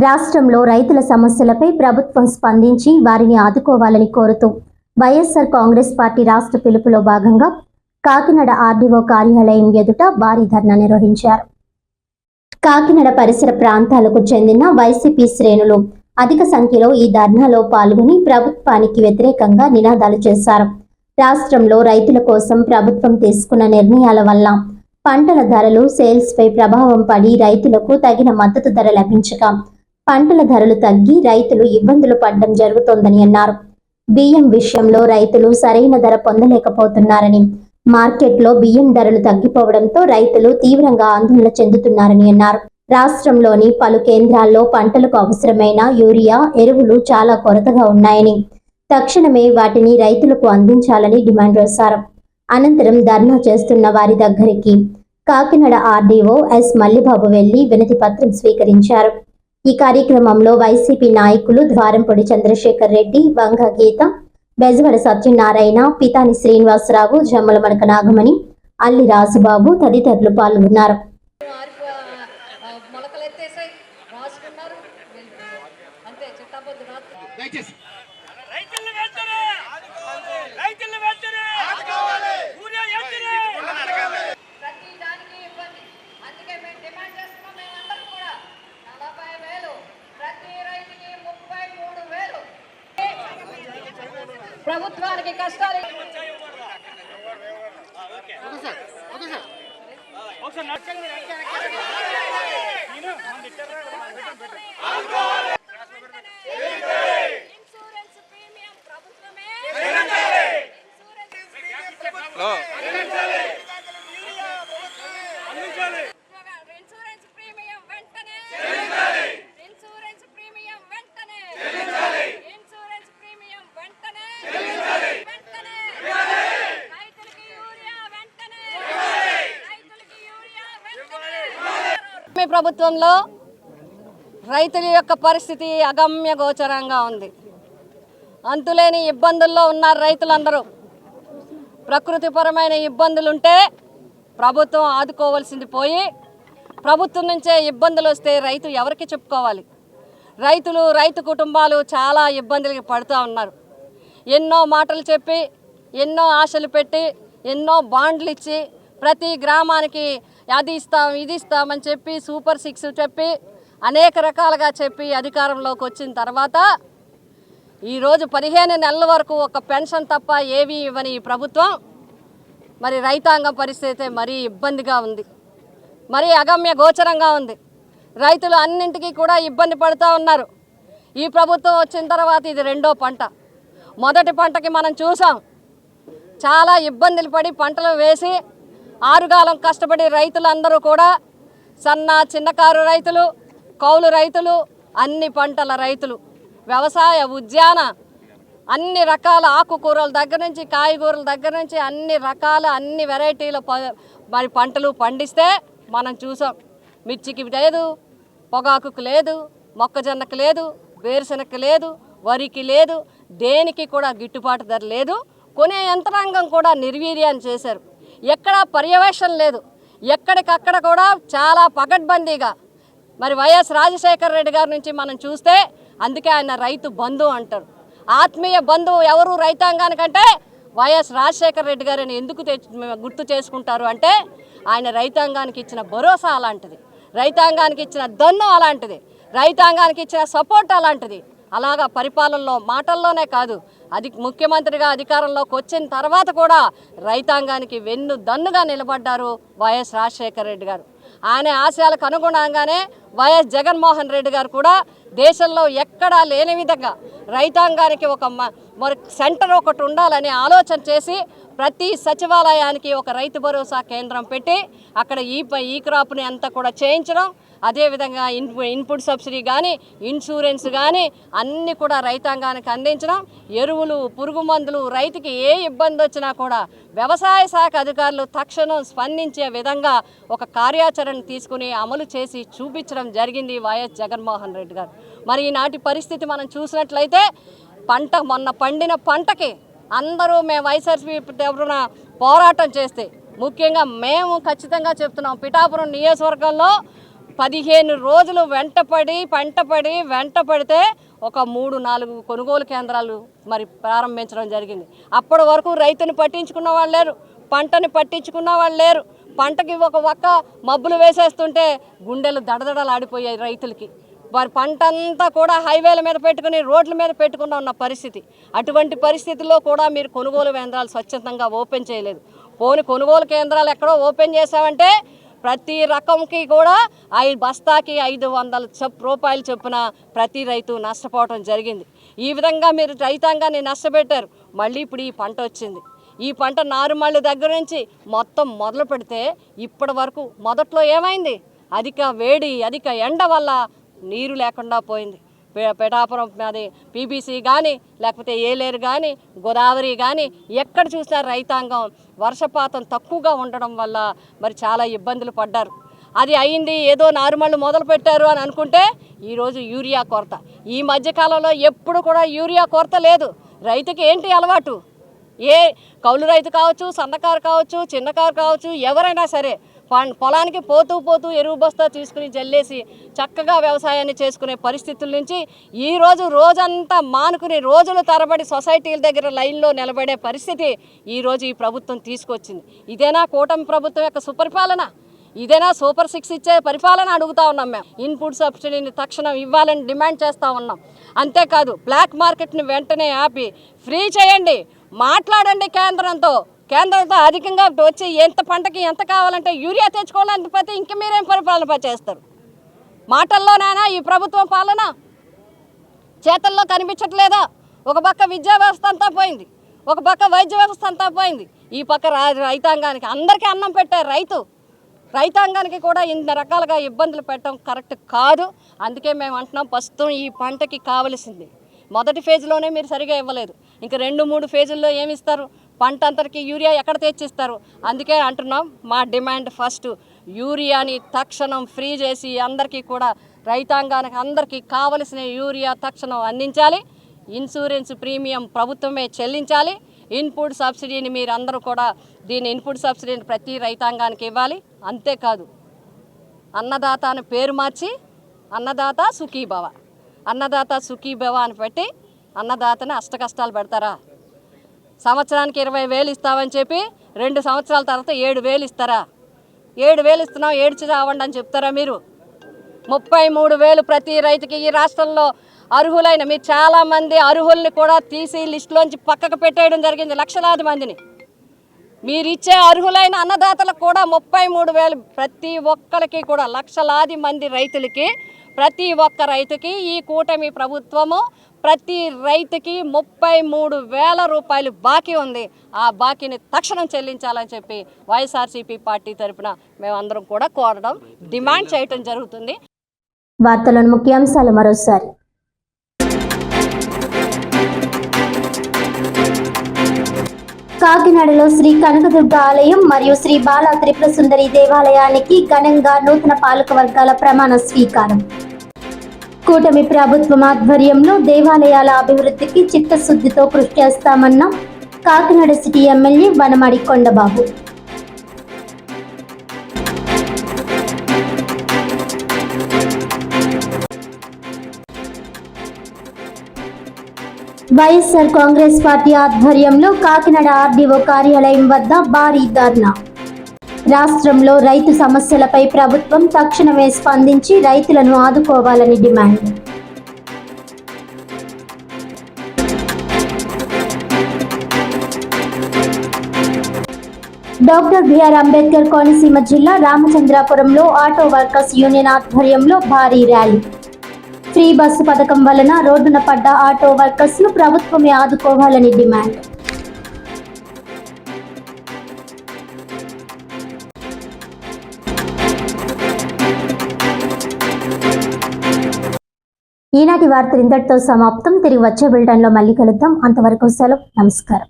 రాష్ట్రంలో రైతుల సమస్యలపై ప్రభుత్వం స్పందించి వారిని ఆదుకోవాలని కోరుతూ వైఎస్ఆర్ కాంగ్రెస్ పార్టీ రాష్ట్ర పిలుపులో భాగంగా కాకినాడ ఆర్డీఓ కార్యాలయం ఎదుట భారీ ధర్నా నిర్వహించారు. కాకినాడ పరిసర ప్రాంతాలకు చెందిన వైసీపీ శ్రేణులు అధిక సంఖ్యలో ఈ ధర్నాలో పాల్గొని ప్రభుత్వానికి వ్యతిరేకంగా నినాదాలు చేశారు. రాష్ట్రంలో రైతుల కోసం ప్రభుత్వం తీసుకున్న నిర్ణయాల వల్ల పంటల ధరలు సేల్స్ పై ప్రభావం పడి రైతులకు తగిన మద్దతు ధర లభించక పంటల ధరలు తగ్గి రైతులు ఇబ్బందులు పడడం జరుగుతోందని అన్నారు. బియ్యం విషయంలో రైతులు సరైన ధర పొందలేకపోతున్నారని, మార్కెట్లో బియ్యం ధరలు తగ్గిపోవడంతో రైతులు తీవ్రంగా ఆందోళన చెందుతున్నారని అన్నారు. రాష్ట్రంలోని పలు కేంద్రాల్లో పంటలకు అవసరమైన యూరియా, ఎరువులు చాలా కొరతగా ఉన్నాయని, తక్షణమే వాటిని రైతులకు అందించాలని డిమాండ్ చేశారు. అనంతరం ధర్నా చేస్తున్న వారి దగ్గరికి కాకినాడ ఆర్డీఓ ఎస్ మల్లిబాబు వెళ్లి వినతి పత్రం స్వీకరించారు. ఈ కార్యక్రమంలో వైసీపీ నాయకులు ద్వారంపొడి చంద్రశేఖర్ రెడ్డి, వంగ గీత, బెజవడ సత్యనారాయణ, పితాని శ్రీనివాసరావు, జమ్మల మడక నాగమణి, అల్లి రాజుబాబు తదితరులు పాల్గొన్నారు. ప్రభుత్వానికి కష్టాలు ప్రభుత్వంలో రైతుల యొక్క పరిస్థితి అగమ్య గోచరంగా ఉంది. అంతులేని ఇబ్బందుల్లో ఉన్నారు రైతులందరూ. ప్రకృతిపరమైన ఇబ్బందులుంటే ప్రభుత్వం ఆదుకోవాల్సింది పోయి, ప్రభుత్వం నుంచే ఇబ్బందులు వస్తే రైతు ఎవరికి చెప్పుకోవాలి? రైతు కుటుంబాలు చాలా ఇబ్బందులకి పడుతూ ఉన్నారు. ఎన్నో మాటలు చెప్పి, ఎన్నో ఆశలు పెట్టి, ఎన్నో బాండ్లు ఇచ్చి, ప్రతి గ్రామానికి అది ఇస్తాం ఇది ఇస్తామని చెప్పి, సూపర్ 6 చెప్పి, అనేక రకాలుగా చెప్పి అధికారంలోకి వచ్చిన తర్వాత ఈరోజు 15 నెలల వరకు ఒక పెన్షన్ తప్ప ఏమీ ఇవ్వని ఈ ప్రభుత్వం మరి రైతాంగం పరిస్థితి మరీ ఇబ్బందిగా ఉంది, మరీ అగమ్య గోచరంగా ఉంది. రైతులు అన్నింటికీ కూడా ఇబ్బంది పడుతూ ఉన్నారు. ఈ ప్రభుత్వం వచ్చిన తర్వాత ఇది రెండో పంట. మొదటి పంటకి మనం చూసాం, చాలా ఇబ్బందులు పడి పంటలు వేసి ఆరుగాలం కష్టపడి రైతులందరూ కూడా సన్న చిన్నకారు రైతులు, కౌలు రైతులు, అన్ని పంటల రైతులు, వ్యవసాయ ఉద్యాన అన్ని రకాల ఆకుకూరల దగ్గర నుంచి కాయగూరల దగ్గర నుంచి అన్ని వెరైటీల మరి పంటలు పండిస్తే మనం చూసాం. మిర్చికి లేదు, పొగాకుకు లేదు, మొక్కజొన్నకు లేదు, వేరుశనగకు లేదు, వరికి లేదు, దేనికి కూడా గిట్టుబాటు ధర లేదు. కొనే యంత్రాంగం కూడా నిర్వీర్యాన్ని చేశారు. ఎక్కడా పర్యవేక్షణ లేదు. ఎక్కడికక్కడ కూడా చాలా పగడ్బందీగా మరి వైఎస్ రాజశేఖర రెడ్డి గారి నుంచి మనం చూస్తే, అందుకే ఆయన రైతు బంధువు అంటారు. ఆత్మీయ బంధువు ఎవరు రైతాంగానికంటే వైఎస్ రాజశేఖర రెడ్డి గారిని ఎందుకు గుర్తు చేసుకుంటారు అంటే, ఆయన రైతాంగానికి ఇచ్చిన భరోసా అలాంటిది, రైతాంగానికి ఇచ్చిన దన్ను అలాంటిది, రైతాంగానికి ఇచ్చిన సపోర్ట్ అలాంటిది. అలాగా పరిపాలనలో మాటల్లోనే కాదు, ముఖ్యమంత్రిగా అధికారంలోకి వచ్చిన తర్వాత కూడా రైతాంగానికి వెన్ను దన్నుగా నిలబడ్డారు వైఎస్ రాజశేఖర రెడ్డి గారు. ఆయన ఆశయాలకు అనుగుణంగానే వైఎస్ జగన్మోహన్ రెడ్డి గారు కూడా దేశంలో ఎక్కడా లేని విధంగా రైతాంగానికి ఒక సెంటర్ ఒకటి ఉండాలని ఆలోచన చేసి ప్రతి సచివాలయానికి ఒక రైతు భరోసా కేంద్రం పెట్టి అక్కడ ఈ క్రాప్ని అంతా కూడా చేయించడం, అదేవిధంగా ఇన్పుట్ సబ్సిడీ కానీ, ఇన్సూరెన్స్ కానీ అన్నీ కూడా రైతాంగానికి అందించడం, ఎరువులు, పురుగు మందులు, రైతుకి ఏ ఇబ్బంది వచ్చినా కూడా వ్యవసాయ శాఖ అధికారులు తక్షణం స్పందించే విధంగా ఒక కార్యాచరణ తీసుకుని అమలు చేసి చూపించడం జరిగింది వైఎస్ జగన్మోహన్ రెడ్డి గారు. మరి ఈనాటి పరిస్థితి మనం చూసినట్లయితే, మొన్న పండిన పంటకి అందరూ మేము వైఎస్ఆర్సీపీ తరఫున పోరాటం చేస్తే, ముఖ్యంగా మేము ఖచ్చితంగా చెప్తున్నాం, పిఠాపురం నియోజకవర్గంలో 15 రోజులు వెంట పడితే ఒక 3-4 కొనుగోలు కేంద్రాలు మరి ప్రారంభించడం జరిగింది. అప్పటి వరకు రైతుని పట్టించుకున్న వాళ్ళు లేరు, పంటని పట్టించుకున్న వాళ్ళు లేరు. పంటకి ఒక ఒక్క మబ్బులు వేసేస్తుంటే గుండెలు దడదడలాడిపోయాయి రైతులకి. వారి పంట అంతా కూడా హైవేల మీద పెట్టుకుని రోడ్ల మీద పెట్టుకున్న ఉన్న పరిస్థితి. అటువంటి పరిస్థితుల్లో కూడా మీరు కొనుగోలు కేంద్రాలు స్వచ్ఛందంగా ఓపెన్ చేయలేదు. కొనుగోలు కేంద్రాలు ఎక్కడో ఓపెన్ చేశామంటే ప్రతి రకంకి కూడా బస్తాకి 500 రూపాయలు చొప్పున ప్రతి రైతు నష్టపోవడం జరిగింది. ఈ విధంగా మీరు రైతాంగాన్ని నష్టపెట్టారు. మళ్ళీ ఇప్పుడు ఈ పంట వచ్చింది. ఈ పంట నారుమళ్ళ దగ్గర నుంచి మొత్తం మొదలు పెడితే ఇప్పటి వరకు మొదట్లో ఏమైంది? అధిక వేడి, అధిక ఎండ వల్ల నీరు లేకుండా పోయింది. పిఠాపురం అది పీబీసీ కానీ లేకపోతే ఏలేరు కానీ గోదావరి కానీ ఎక్కడ చూసినా రైతాంగం వర్షపాతం తక్కువగా ఉండడం వల్ల మరి చాలా ఇబ్బందులు పడ్డారు. అది అయింది, ఏదో నారుమళ్ళు మొదలు పెట్టారు అని అనుకుంటే ఈరోజు యూరియా కొరత. ఈ మధ్యకాలంలో ఎప్పుడు కూడా యూరియా కొరత లేదు. రైతుకి ఏంటి అలవాటు? ఏ కౌలు రైతు కావచ్చు, సన్నకారు కావచ్చు, చిన్నకారు కావచ్చు, ఎవరైనా సరే పొలానికి పోతూ ఎరువు బస్తా తీసుకుని జల్లేసి చక్కగా వ్యవసాయాన్ని చేసుకునే పరిస్థితుల నుంచి ఈరోజు రోజంతా మానుకుని రోజుల తరబడి సొసైటీల దగ్గర లైన్లో నిలబడే పరిస్థితి ఈరోజు ఈ ప్రభుత్వం తీసుకొచ్చింది. ఇదేనా కూటమి ప్రభుత్వం యొక్క సుపరిపాలన? ఇదేనా సూపర్ 6 ఇచ్చే పరిపాలన అడుగుతా ఉన్నాం. మేము ఇన్పుట్ సబ్సిడీని తక్షణం ఇవ్వాలని డిమాండ్ చేస్తూ ఉన్నాం. అంతేకాదు బ్లాక్ మార్కెట్ని వెంటనే ఆపి ఫ్రీ చేయండి, మాట్లాడండి కేంద్రంతో అధికంగా వచ్చి ఎంత పంటకి ఎంత కావాలంటే యూరియా తెచ్చుకోవాలని పోతే ఇంక మీరేం పరిపాలన చేస్తారు? మాటల్లోనైనా ఈ ప్రభుత్వం పాలన చేతల్లో కనిపించట్లేదా? ఒక పక్క విద్యా వ్యవస్థ అంతా పోయింది, ఒక పక్క వైద్య వ్యవస్థ అంతా పోయింది, ఈ పక్క రైతాంగానికి అందరికీ అన్నం పెట్టే రైతాంగానికి కూడా ఇన్ని రకాలుగా ఇబ్బందులు పెట్టడం కరెక్ట్ కాదు. అందుకే మేము అంటున్నాం, ప్రస్తుతం ఈ పంటకి కావలసింది మొదటి ఫేజ్లోనే మీరు సరిగా ఇవ్వలేదు. ఇంకా 2-3 ఫేజుల్లో ఏమి ఇస్తారు? పంట అంతటికి యూరియా ఎక్కడ తెచ్చిస్తారు? అందుకే అంటున్నాం, మా డిమాండ్ ఫస్ట్ యూరియాని తక్షణం ఫ్రీ చేసి అందరికీ కూడా రైతాంగానికి అందరికీ కావలసిన యూరియా తక్షణం అందించాలి. ఇన్సూరెన్స్ ప్రీమియం ప్రభుత్వమే చెల్లించాలి. ఇన్పుట్ సబ్సిడీని మీరందరూ కూడా ఇన్పుట్ సబ్సిడీని ప్రతి రైతాంగానికి ఇవ్వాలి. అంతేకాదు అన్నదాత అని పేరు మార్చి అన్నదాత సుఖీభవ అని పెట్టి అన్నదాతని అష్టకష్టాలు పెడతారా? సంవత్సరానికి 20,000 ఇస్తామని చెప్పి 2 సంవత్సరాల తర్వాత 7,000 ఇస్తారా? 7,000 ఇస్తున్నాం, ఏడ్చి రావండి అని చెప్తారా మీరు? 33,000 ప్రతి రైతుకి ఈ రాష్ట్రంలో అర్హులైన మీరు చాలామంది అర్హుల్ని కూడా తీసి లిస్టులోంచి పక్కకు పెట్టేయడం జరిగింది. లక్షలాది మందిని మీరు ఇచ్చే అర్హులైన అన్నదాతలకు కూడా 33,000 ప్రతి ఒక్కరికి కూడా లక్షలాది మంది రైతులకి ప్రతి ఒక్క రైతుకి ఈ కూటమి ప్రభుత్వము ప్రతి రైతుకి 33,000 రూపాయలు బాకీ ఉంది. ఆ బాకీని తక్షణం చెల్లించాలని చెప్పి వైఎస్ఆర్సీపీ పార్టీ తరఫున మేమందరం కూడా కోరడం, డిమాండ్ చేయడం జరుగుతుంది. వార్తలోని ముఖ్యాంశాలు మరోసారి. కాకినాడలో శ్రీ కనకదుర్గ ఆలయం మరియు శ్రీ బాలా త్రిపుర సుందరి దేవాలయానికి ఘనంగా నూతన పాలక వర్గాల ప్రమాణ స్వీకారం. కూటమి ప్రభుత్వం ఆధ్వర్యంలో దేవాలయాల అభివృద్ధికి చిత్తశుద్ధితో కృషి చేస్తామన్న Kakinada city MLA Vanamadi Kondababu. YSR Congress party ఆధ్వర్యంలో కాకినాడ ఆర్డీఓ కార్యాలయం వద్ద భారీ ధర్నా. రాష్ట్రంలో రైతు సమస్యలపై ప్రభుత్వం తక్షణమే స్పందించి రైతులను ఆదుకోవాలని demand. Doctor B R Ambedkar Konaseema జిల్లా రామచంద్రాపురంలో ఆటో వర్కర్స్ యూనియన్ ఆధ్వర్యంలో భారీ ర్యాలీ. ఫ్రీ బస్సు పథకం వలన రోడ్డున పడ్డ ఆటో వర్కర్స్ ను ప్రభుత్వమే ఆదుకోవాలని డిమాండ్. ఈనాటి వార్తలు ఇంతటితో సమాప్తం. తిరిగి వచ్చే బులెటిన్లో మళ్ళీ కలుద్దాం. అంతవరకు సెలవు. నమస్కారం.